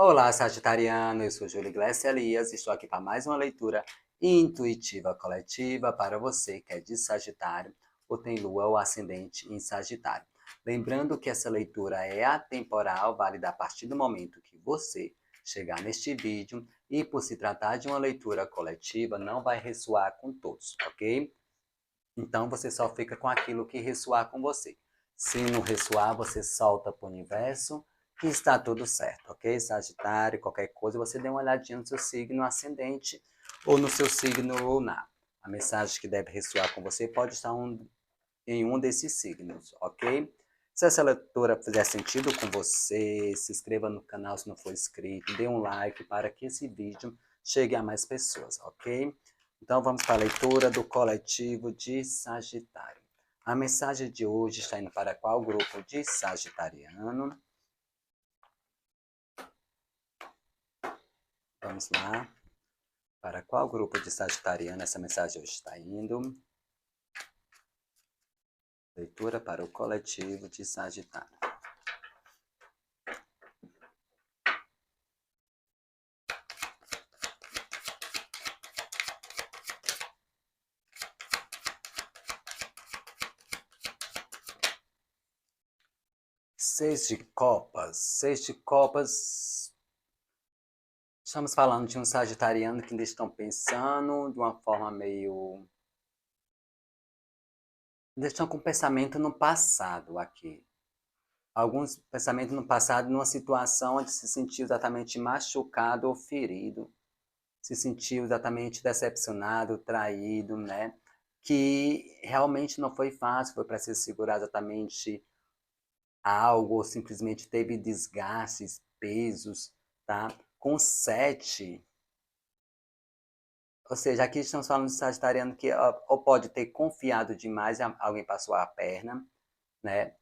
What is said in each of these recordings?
Olá, Sagitariano, eu sou Júlio Glécia Elias, estou aqui para mais uma leitura intuitiva coletiva para você que é de Sagitário ou tem lua ou ascendente em Sagitário. Lembrando que essa leitura é atemporal, válida a partir do momento que você chegar neste vídeo e por se tratar de uma leitura coletiva, não vai ressoar com todos, ok? Então você só fica com aquilo que ressoar com você. Se não ressoar, você solta para o universo que está tudo certo, ok? Sagitário, qualquer coisa, você dê uma olhadinha no seu signo ascendente ou no seu signo lunar. A mensagem que deve ressoar com você pode estar em um desses signos, ok? Se essa leitura fizer sentido com você, se inscreva no canal se não for inscrito, dê um like para que esse vídeo chegue a mais pessoas, ok? Então vamos para a leitura do coletivo de Sagitário. A mensagem de hoje está indo para qual grupo de Sagitariano? Vamos lá. Para qual grupo de Sagitariano essa mensagem hoje está indo? Leitura para o coletivo de Sagitário. Seis de copas. Seis de copas. Estamos falando de um sagitariano que ainda estão pensando de uma forma meio... Ainda estão com pensamento no passado aqui. Alguns pensamentos no passado numa situação onde se sentiu exatamente machucado ou ferido. Se sentiu exatamente decepcionado, traído, né? Que realmente não foi fácil, foi para se segurar exatamente algo, ou simplesmente teve desgastes, pesos, tá? Com sete, ou seja, aqui estamos falando de sagitariano que ou pode ter confiado demais, alguém passou a perna, né?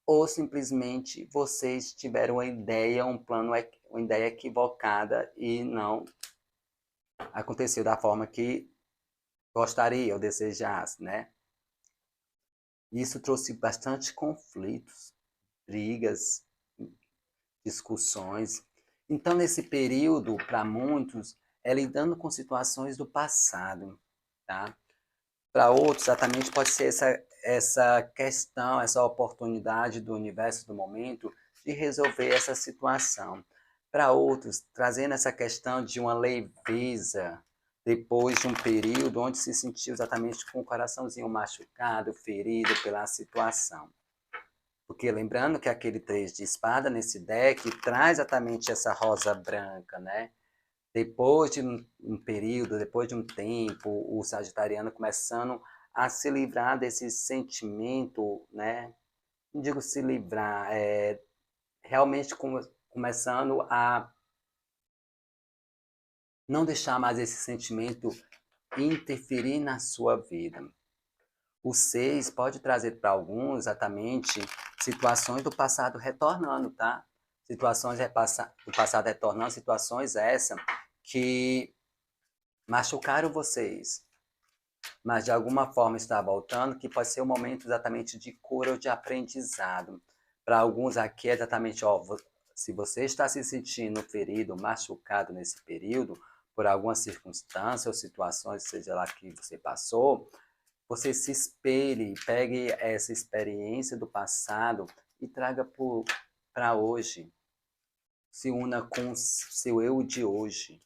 Ou simplesmente vocês tiveram uma ideia, um plano, uma ideia equivocada e não aconteceu da forma que gostaria ou desejasse, né? Isso trouxe bastante conflitos, brigas, discussões. Então, nesse período, para muitos, é lidando com situações do passado, tá? Para outros, exatamente, pode ser essa questão, essa oportunidade do universo, do momento, de resolver essa situação. Para outros, trazendo essa questão de uma leveza, depois de um período onde se sentiu exatamente com o coraçãozinho machucado, ferido pela situação. Porque lembrando que aquele 3 de espada nesse deck traz exatamente essa rosa branca, né? Depois de um período, depois de um tempo, o sagitariano começando a se livrar desse sentimento, né? Não digo se livrar, realmente começando a não deixar mais esse sentimento interferir na sua vida. O 6 pode trazer para alguns exatamente situações do passado retornando, tá? Situações do passado retornando, situações essas que machucaram vocês, mas de alguma forma está voltando, que pode ser um momento exatamente de cura ou de aprendizado. Para alguns aqui é exatamente, ó, se você está se sentindo ferido, machucado nesse período, por alguma circunstância ou situações, seja lá que você passou, você se espelhe, pegue essa experiência do passado e traga para hoje. Se una com o seu eu de hoje.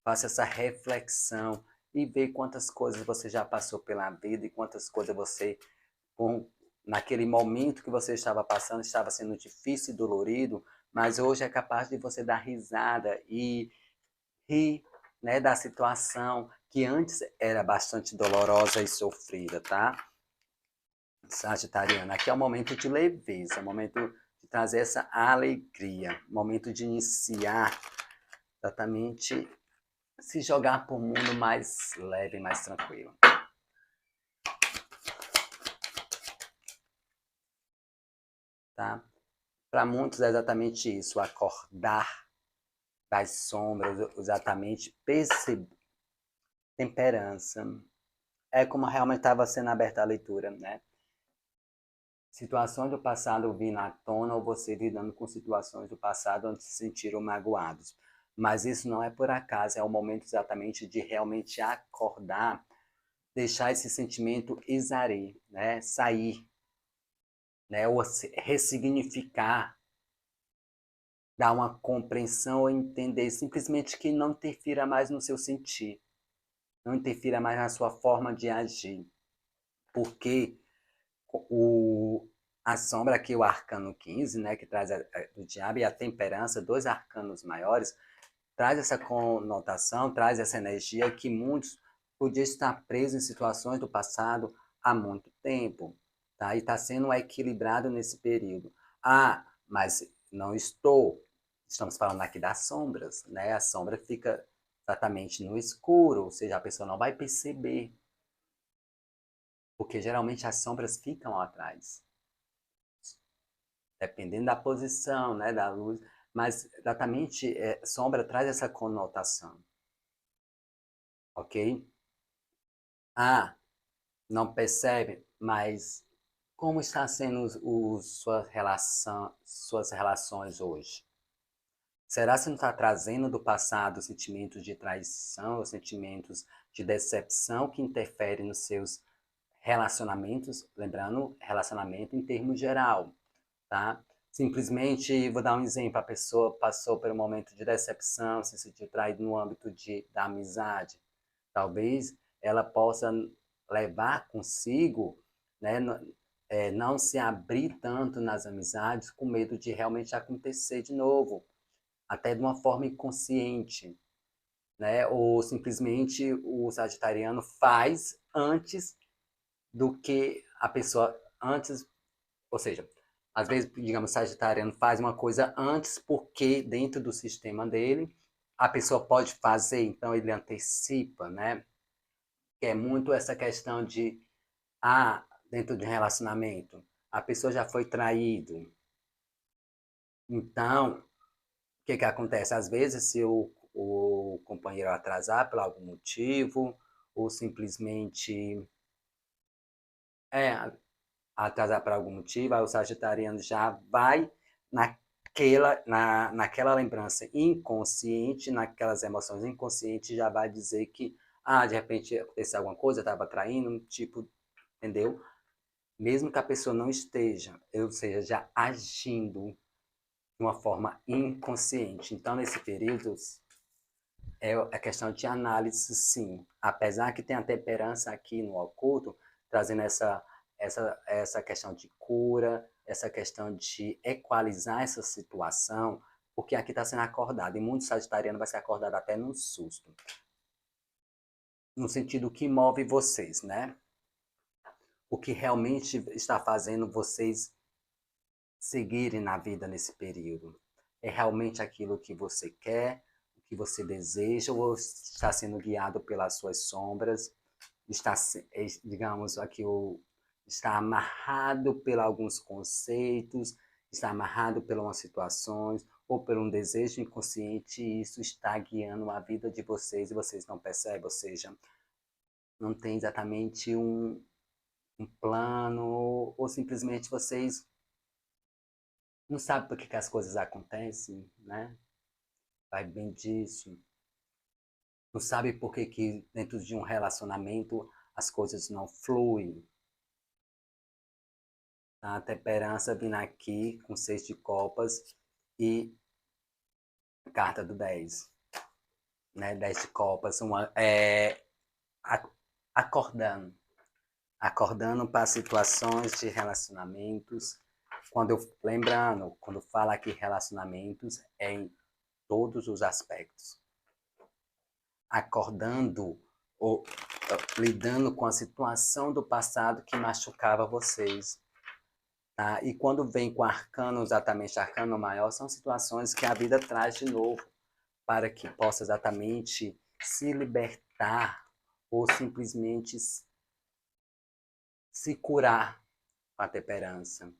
Faça essa reflexão e vê quantas coisas você já passou pela vida e quantas coisas você, naquele momento que você estava passando, estava sendo difícil e dolorido, mas hoje é capaz de você dar risada e rir, né, da situação que antes era bastante dolorosa e sofrida, tá? Sagitariana, aqui é um momento de leveza, é um momento de trazer essa alegria, um momento de iniciar exatamente se jogar para um mundo mais leve, mais tranquilo. Tá? Para muitos é exatamente isso, acordar das sombras, exatamente perceber temperança. É como realmente estava sendo aberta a leitura, né? situações do passado vindo à tona ou você lidando com situações do passado onde se sentiram magoados. Mas isso não é por acaso, é o momento exatamente de realmente acordar, deixar esse sentimento exarir, né? Sair, né? Ou ressignificar, dar uma compreensão ou entender, simplesmente que não interfira mais no seu sentir, não interfira mais na sua forma de agir. Porque o, a sombra aqui, o arcano 15, né, que traz do diabo, e a temperança, dois arcanos maiores, traz essa conotação, traz essa energia que muitos podiam estar presos em situações do passado há muito tempo, tá? E está sendo equilibrado nesse período. Ah, mas não estou. Estamos falando aqui das sombras, né? A sombra fica exatamente no escuro, ou seja, a pessoa não vai perceber, porque geralmente as sombras ficam lá atrás, dependendo da posição, né, da luz, mas exatamente sombra traz essa conotação, ok? Ah, não percebe, mas como está sendo suas relações hoje? Será que não está trazendo do passado sentimentos de traição, ou sentimentos de decepção que interferem nos seus relacionamentos? Lembrando, relacionamento em termos geral, tá? Simplesmente, vou dar um exemplo, a pessoa passou por um momento de decepção, se sentiu traída no âmbito da amizade. Talvez ela possa levar consigo, né, não se abrir tanto nas amizades com medo de realmente acontecer de novo, até de uma forma inconsciente, né? Ou simplesmente o sagitariano faz antes do que a pessoa antes, ou seja, às vezes, digamos, o sagitariano faz uma coisa antes porque dentro do sistema dele a pessoa pode fazer, então ele antecipa, né? Que é muito essa questão de, dentro de um relacionamento, a pessoa já foi traído. Então, o que que acontece? Às vezes, se o companheiro atrasar por algum motivo, ou simplesmente é, atrasar por algum motivo, aí o sagitariano já vai naquela lembrança inconsciente, naquelas emoções inconscientes, já vai dizer que, de repente aconteceu alguma coisa, estava traindo, tipo, entendeu? Mesmo que a pessoa não esteja, ou seja, já agindo de uma forma inconsciente. Então, nesse período, é a questão de análise, sim. Apesar que tem a temperança aqui no oculto, trazendo essa questão de cura, essa questão de equalizar essa situação, porque aqui está sendo acordado, e muito sagitariano vai ser acordado até num susto. No sentido que move vocês, né? O que realmente está fazendo vocês seguirem na vida nesse período. É realmente aquilo que você quer, o que você deseja, ou está sendo guiado pelas suas sombras, está, digamos, aqui está amarrado por alguns conceitos, está amarrado por umas situações, ou por um desejo inconsciente, e isso está guiando a vida de vocês e vocês não percebem, ou seja, não tem exatamente um plano, ou simplesmente vocês não sabem por que as coisas acontecem, né? Vai bem disso. Não sabe por que dentro de um relacionamento as coisas não fluem. A temperança vindo aqui com 6 de copas e carta do 10. Né? 10 de copas. Acordando. Acordando para situações de relacionamentos. Lembrando, quando fala aqui relacionamentos, é em todos os aspectos. Acordando ou lidando com a situação do passado que machucava vocês. Tá? E quando vem com arcano, exatamente arcano maior, são situações que a vida traz de novo para que possa exatamente se libertar ou simplesmente se curar com a temperança,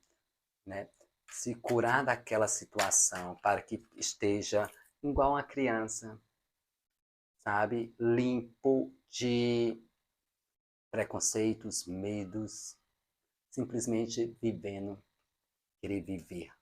né? Se curar daquela situação para que esteja igual uma criança, sabe? Limpo de preconceitos, medos, simplesmente vivendo, querer viver.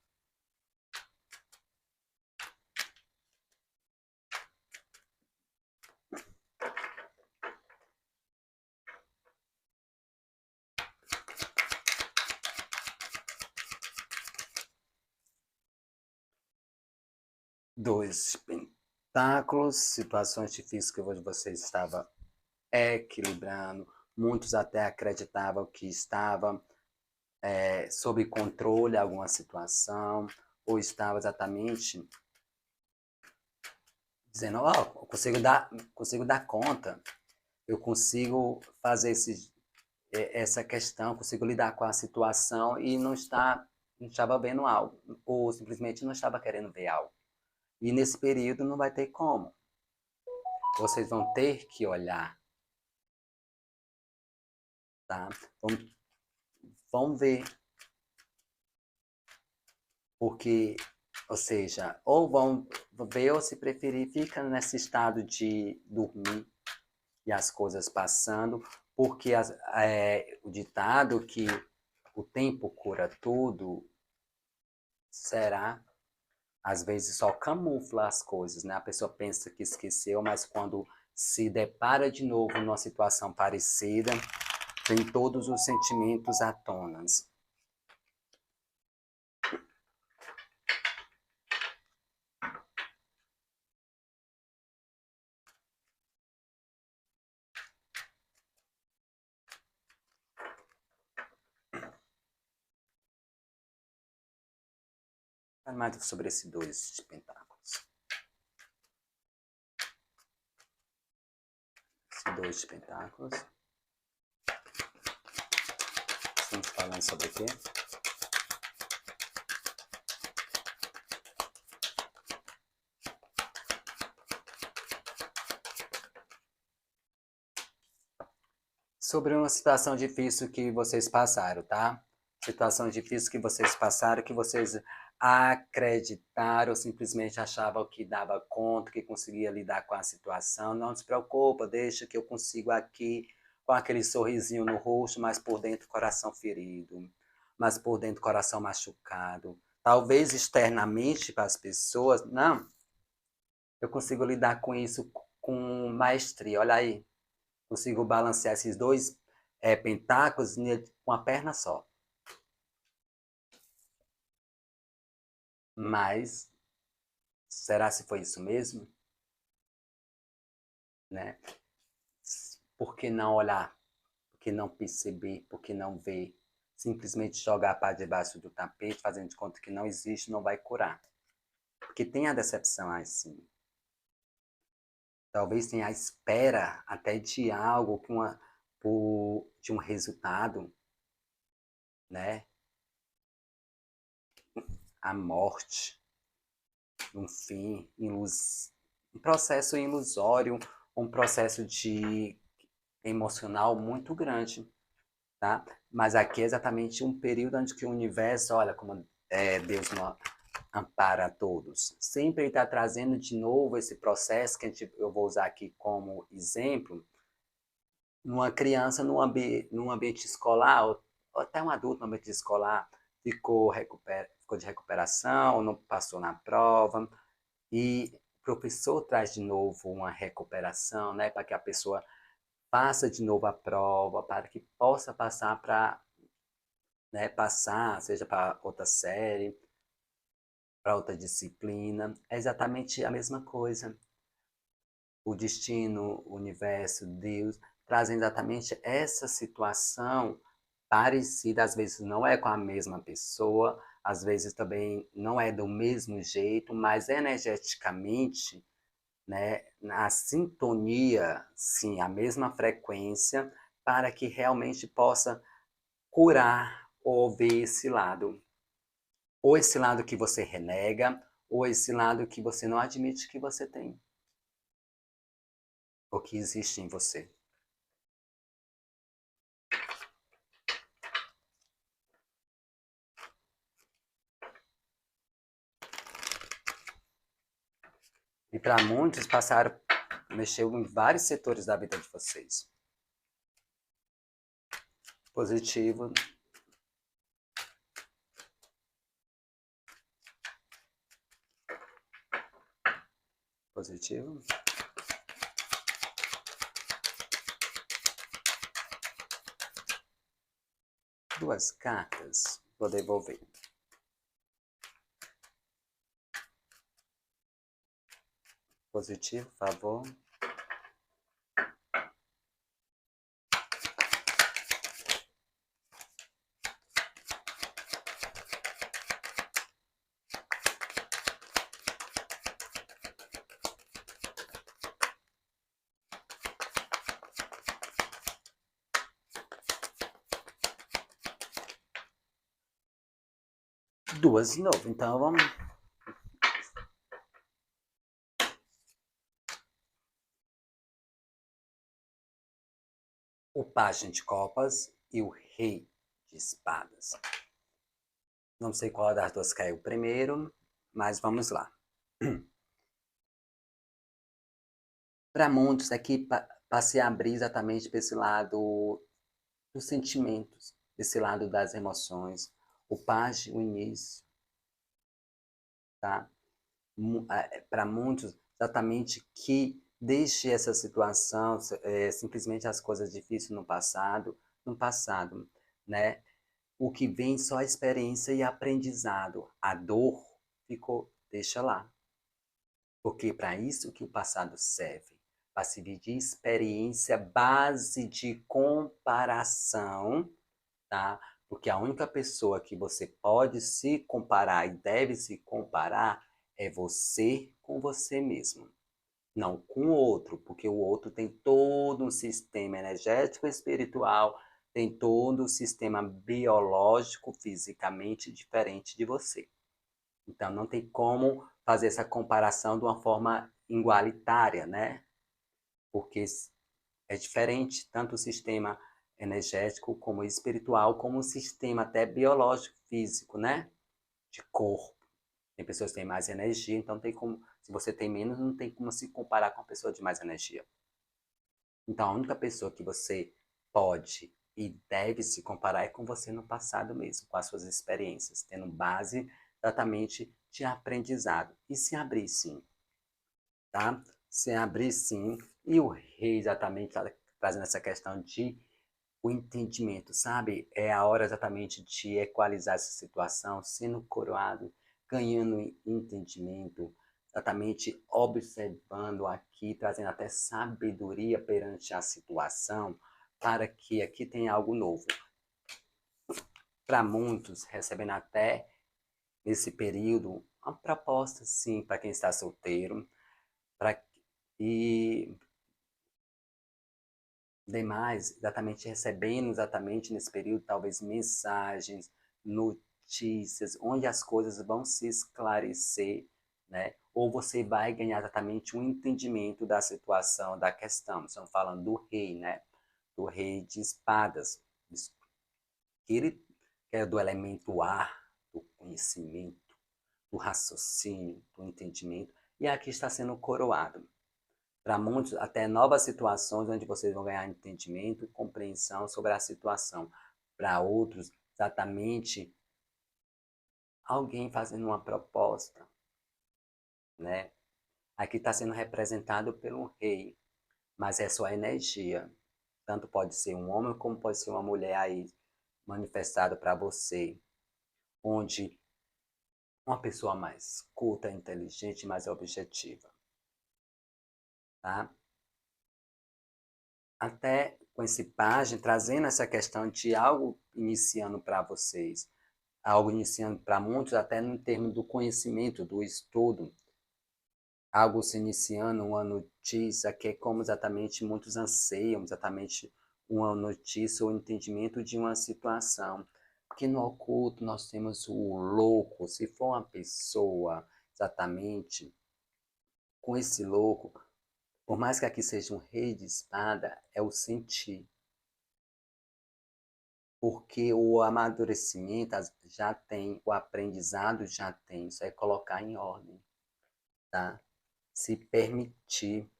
Dois pentáculos, situações difíceis que você estava equilibrando. Muitos até acreditavam que estava sob controle alguma situação, ou estava exatamente dizendo, ó, oh, consigo dar conta, eu consigo fazer essa questão, consigo lidar com a situação e não estava vendo algo, ou simplesmente não estava querendo ver algo. E nesse período não vai ter como. Vocês vão ter que olhar, tá? Vão ver. Porque, ou seja, ou vão ver ou se preferir, fica nesse estado de dormir e as coisas passando, porque o ditado que o tempo cura tudo será, às vezes, só camufla as coisas, né? A pessoa pensa que esqueceu, mas quando se depara de novo numa situação parecida, tem todos os sentimentos à tona. Fale mais sobre esses dois pentáculos. Esses dois pentáculos. Estamos falando sobre o quê? Sobre uma situação difícil que vocês passaram, tá? Situação difícil que vocês passaram, que vocês acreditaram, simplesmente achavam que dava conta, que conseguia lidar com a situação. Não se preocupa, deixa que eu consigo aqui, com aquele sorrisinho no rosto, mas por dentro coração ferido, mas por dentro coração machucado. Talvez externamente para as pessoas, não, eu consigo lidar com isso com maestria. Olha aí, consigo balancear esses dois pentáculos com a perna só. Mas, será se foi isso mesmo? Né? Por que não olhar? Por que não perceber? Por que não ver? Simplesmente jogar para debaixo do tapete, fazendo de conta que não existe, não vai curar. Porque tem a decepção assim. Talvez tenha a espera até de algo, de um resultado, né? A morte, um fim, um processo ilusório, um processo de emocional muito grande, tá? Mas aqui é exatamente um período onde que o universo, olha como Deus não ampara a todos. Sempre ele está trazendo de novo esse processo que eu vou usar aqui como exemplo, numa criança num ambiente escolar, ou até um adulto no ambiente escolar, ficou de recuperação, não passou na prova, e o professor traz de novo uma recuperação, né, para que a pessoa faça de novo a prova, para que possa passar para, né, passar, seja para outra série, para outra disciplina. É exatamente a mesma coisa. O destino, o universo, Deus, trazem exatamente essa situação parecida, às vezes não é com a mesma pessoa, às vezes também não é do mesmo jeito, mas energeticamente, né, a sintonia, sim, a mesma frequência, para que realmente possa curar ou ver esse lado. Ou esse lado que você renega, ou esse lado que você não admite que você tem, ou que existe em você. E para muitos mexeu em vários setores da vida de vocês. Positivo Positivo. Duas cartas. Vou devolver. Positivo, por favor. Duas de novo, então vamos. O pajem de copas e o rei de espadas. Não sei qual das duas caiu primeiro, mas vamos lá. Para muitos aqui, para se abrir exatamente para esse lado dos sentimentos, desse lado das emoções. O pajem, o início, tá? Para muitos, exatamente que deixe essa situação, simplesmente as coisas difíceis no passado, né? O que vem só experiência e aprendizado. A dor ficou, deixa lá. Porque para isso que o passado serve, para servir de experiência, base de comparação, tá? Porque a única pessoa que você pode se comparar e deve se comparar é você com você mesmo. Não com o outro, porque o outro tem todo um sistema energético e espiritual, tem todo um sistema biológico, fisicamente diferente de você. Então não tem como fazer essa comparação de uma forma igualitária, né? Porque é diferente tanto o sistema energético como espiritual, como o sistema até biológico, físico, né? De corpo. Tem pessoas que têm mais energia, então tem como, se você tem menos, não tem como se comparar com a pessoa de mais energia. Então a única pessoa que você pode e deve se comparar é com você no passado mesmo, com as suas experiências, tendo base exatamente de aprendizado. E se abrir sim, tá? Se abrir sim. E o rei exatamente tá trazendo essa questão de o entendimento, sabe? É a hora exatamente de equalizar essa situação, sendo coroado, ganhando entendimento, exatamente observando aqui, trazendo até sabedoria perante a situação, para que aqui tenha algo novo. Para muitos, recebendo até nesse período uma proposta, sim, para quem está solteiro, e demais, exatamente recebendo exatamente nesse período, talvez mensagens, notícias, onde as coisas vão se esclarecer, né? Ou você vai ganhar exatamente um entendimento da situação, da questão. Estamos falando do rei, né? Do rei de espadas. Ele é do elemento ar, do conhecimento, do raciocínio, do entendimento. E aqui está sendo coroado. Para muitos, até novas situações onde vocês vão ganhar entendimento e compreensão sobre a situação. Para outros, exatamente alguém fazendo uma proposta, né? Aqui está sendo representado pelo rei, mas é sua energia. Tanto pode ser um homem como pode ser uma mulher aí manifestado para você, onde uma pessoa mais culta, inteligente, mais objetiva, tá? Até com esse pajem, trazendo essa questão de algo iniciando para vocês, algo iniciando para muitos, até no termo do conhecimento, do estudo, algo se iniciando, uma notícia, que é como exatamente muitos anseiam, exatamente uma notícia ou entendimento de uma situação. Porque no oculto nós temos o louco, se for uma pessoa exatamente com esse louco, por mais que aqui seja um rei de espada, é o sentir. Porque o amadurecimento já tem, o aprendizado já tem, isso é colocar em ordem, tá? Se permitir,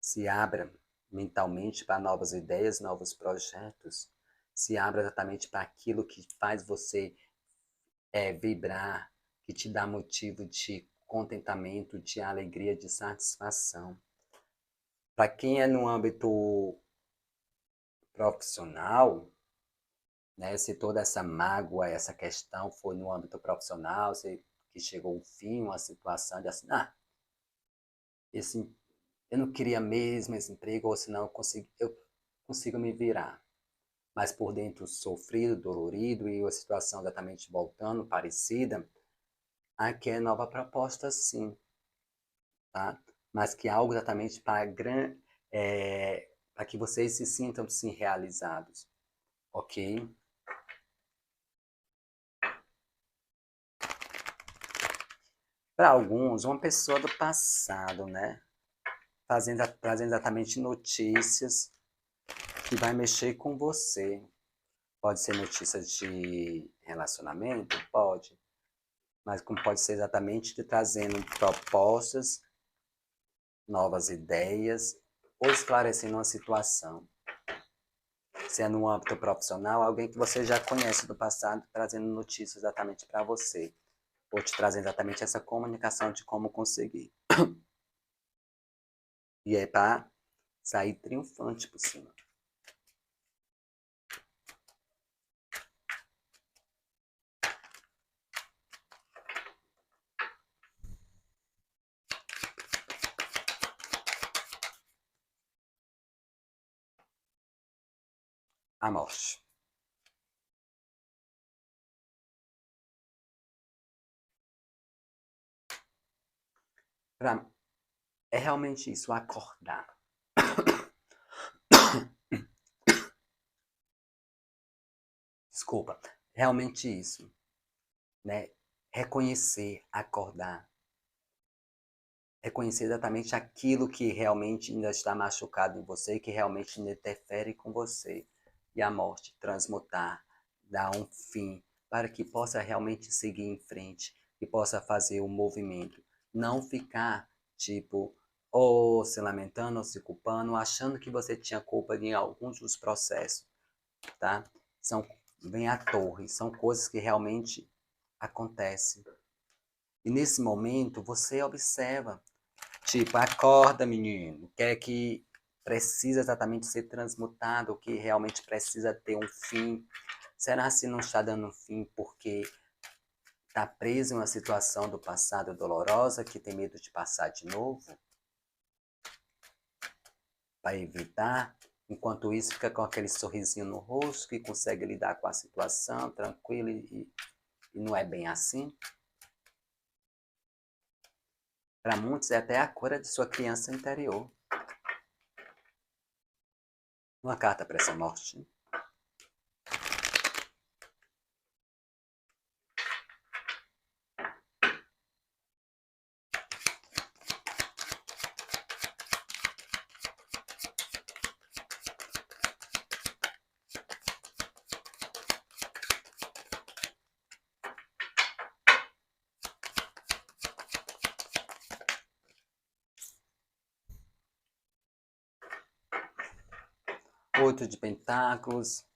se abra mentalmente para novas ideias, novos projetos, se abra exatamente para aquilo que faz você vibrar, que te dá motivo de contentamento, de alegria, de satisfação. Para quem é no âmbito profissional, né, se toda essa mágoa, essa questão foi no âmbito profissional, que chegou ao fim, uma situação de assim, esse, eu não queria mesmo esse emprego, ou senão eu consigo me virar. Mas por dentro sofrido, dolorido e a situação exatamente voltando, parecida, aqui é nova proposta sim, tá? Mas que é algo exatamente para que vocês se sintam sim realizados, ok? Para alguns, uma pessoa do passado, né? Trazendo exatamente notícias que vai mexer com você. Pode ser notícias de relacionamento? Pode. Mas como pode ser exatamente de trazendo propostas, novas ideias, ou esclarecendo uma situação. Se é no âmbito profissional, alguém que você já conhece do passado, trazendo notícias exatamente para você. Ou te trazendo exatamente essa comunicação de como conseguir. E é para sair triunfante por cima. A morte. É realmente isso, acordar. Desculpa, realmente isso, né? Reconhecer, acordar. Reconhecer exatamente aquilo que realmente ainda está machucado em você, que realmente ainda interfere com você. E a morte, transmutar, dar um fim, para que possa realmente seguir em frente, e possa fazer o movimento. Não ficar, tipo, ou se lamentando, ou se culpando, achando que você tinha culpa em alguns dos processos, tá? Vem à torre, são coisas que realmente acontecem. E nesse momento, você observa, tipo, acorda, menino, o que é que precisa exatamente ser transmutado, o que realmente precisa ter um fim. Será se não está dando um fim porque está preso em uma situação do passado dolorosa que tem medo de passar de novo? Para evitar, enquanto isso fica com aquele sorrisinho no rosto, que consegue lidar com a situação tranquilo e não é bem assim? Para muitos é até a cura de sua criança interior. Uma carta para essa morte. Oito de pentáculos.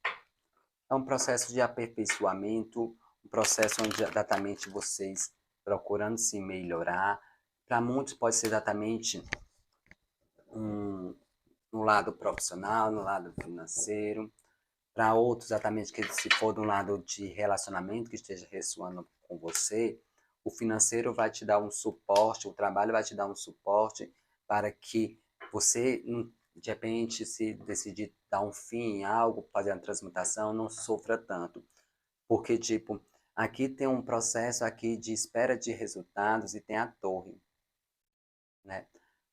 É um processo de aperfeiçoamento, um processo onde exatamente vocês procurando se melhorar. Para muitos pode ser exatamente no lado profissional, no lado financeiro. Para outros, exatamente, que se for do lado de relacionamento que esteja ressoando com você, o financeiro vai te dar um suporte, o trabalho vai te dar um suporte para que você, de repente, se decidir dar um fim em algo, fazer uma transmutação, não sofra tanto. Porque, tipo, aqui tem um processo aqui de espera de resultados e tem a torre, né?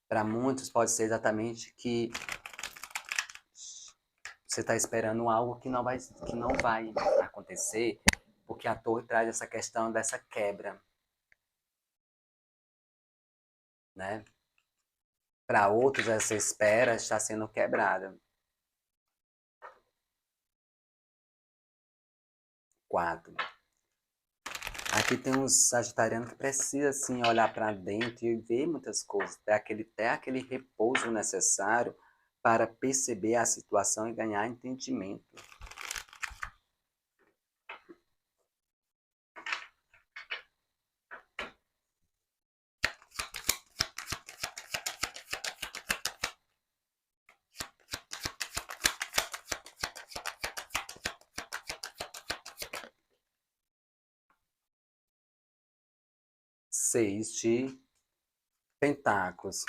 Para muitos pode ser exatamente que você está esperando algo que não vai acontecer, porque a torre traz essa questão dessa quebra, né? Para outros, essa espera está sendo quebrada. 4. Aqui tem um sagitariano que precisa, assim, olhar para dentro e ver muitas coisas, ter aquele repouso necessário para perceber a situação e ganhar entendimento. 6 de pentáculos.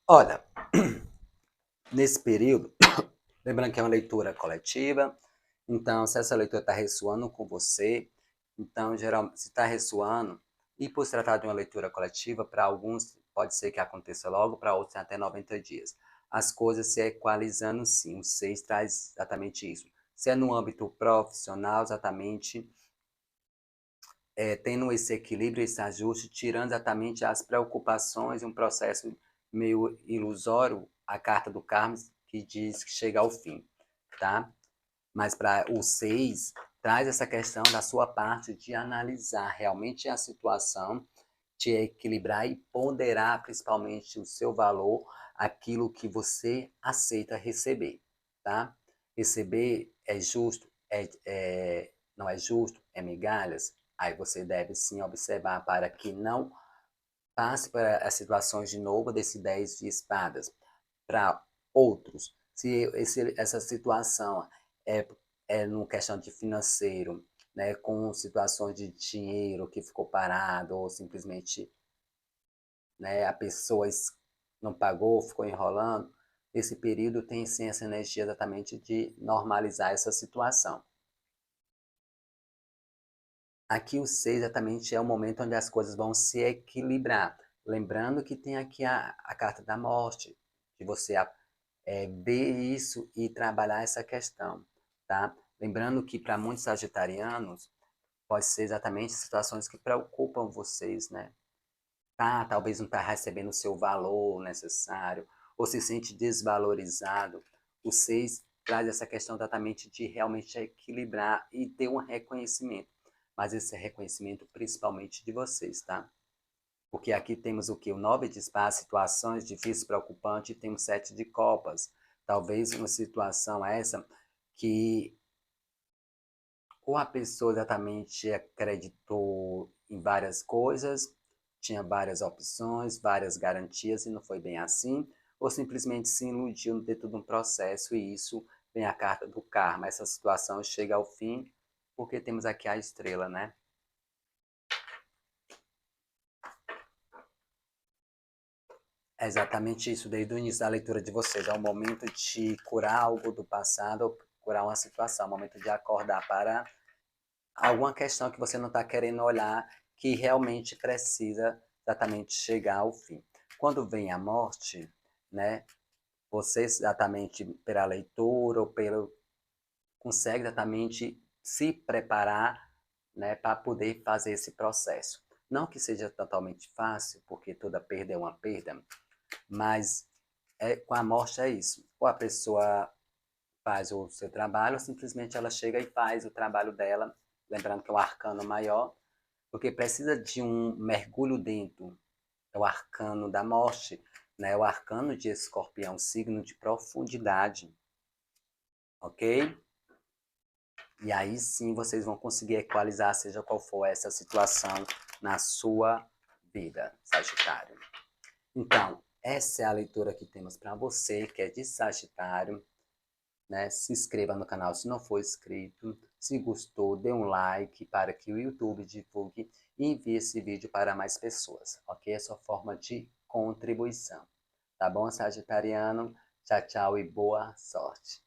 Olha, nesse período, lembrando que é uma leitura coletiva, então se essa leitura está ressoando com você, então geralmente se está ressoando, e por se tratar de uma leitura coletiva, para alguns pode ser que aconteça logo, para outros até 90 dias. As coisas se equalizando sim, o 6 traz exatamente isso. Se é no âmbito profissional, exatamente, tendo esse equilíbrio, esse ajuste, tirando exatamente as preocupações, um processo meio ilusório, a carta do karma que diz que chega ao fim, tá? Mas para o 6, traz essa questão da sua parte de analisar realmente a situação, de equilibrar e ponderar principalmente o seu valor, aquilo que você aceita receber, tá? Receber é justo, não é justo, é migalhas, aí você deve sim observar para que não passe para as situações de novo desse 10 de espadas. Para outros, se essa situação é no questão de financeiro, né, com situações de dinheiro que ficou parado ou simplesmente, né, a pessoa não pagou, ficou enrolando, esse período tem sim essa energia exatamente de normalizar essa situação. Aqui o 6 exatamente é o momento onde as coisas vão se equilibrar. Lembrando que tem aqui a carta da morte, de você ver isso e trabalhar essa questão, tá? Lembrando que para muitos sagitarianos, pode ser exatamente situações que preocupam vocês, né? Talvez não tá recebendo o seu valor necessário, ou se sente desvalorizado. O 6 traz essa questão exatamente de realmente equilibrar e ter um reconhecimento. Mas esse reconhecimento principalmente de vocês, tá? Porque aqui temos o que? O 9 de espadas, situações difíceis, preocupantes, e temos 7 de copas. Talvez uma situação essa que ou a pessoa exatamente acreditou em várias coisas, tinha várias opções, várias garantias e não foi bem assim, ou simplesmente se iludiu dentro de um processo e isso vem a carta do karma. Essa situação chega ao fim porque temos aqui a estrela, né? É exatamente isso, desde o início da leitura de vocês. É o momento de curar algo do passado, ou curar uma situação, é o momento de acordar para alguma questão que você não está querendo olhar, que realmente precisa exatamente chegar ao fim. Quando vem a morte, né, você exatamente pela leitura ou pelo consegue exatamente se preparar, né, para poder fazer esse processo. Não que seja totalmente fácil, porque toda perda é uma perda, mas com a morte é isso. Ou a pessoa faz o seu trabalho, ou simplesmente ela chega e faz o trabalho dela, lembrando que é o arcano maior, porque precisa de um mergulho dentro. É o arcano da morte, né? O arcano de Escorpião, signo de profundidade, ok? E aí sim vocês vão conseguir equalizar, seja qual for essa situação na sua vida, Sagitário. Então, essa é a leitura que temos para você, que é de Sagitário. Né? Se inscreva no canal se não for inscrito. Se gostou, dê um like para que o YouTube divulgue e envie esse vídeo para mais pessoas, ok? É sua forma de contribuição. Tá bom, Sagitariano? Tchau, tchau e boa sorte.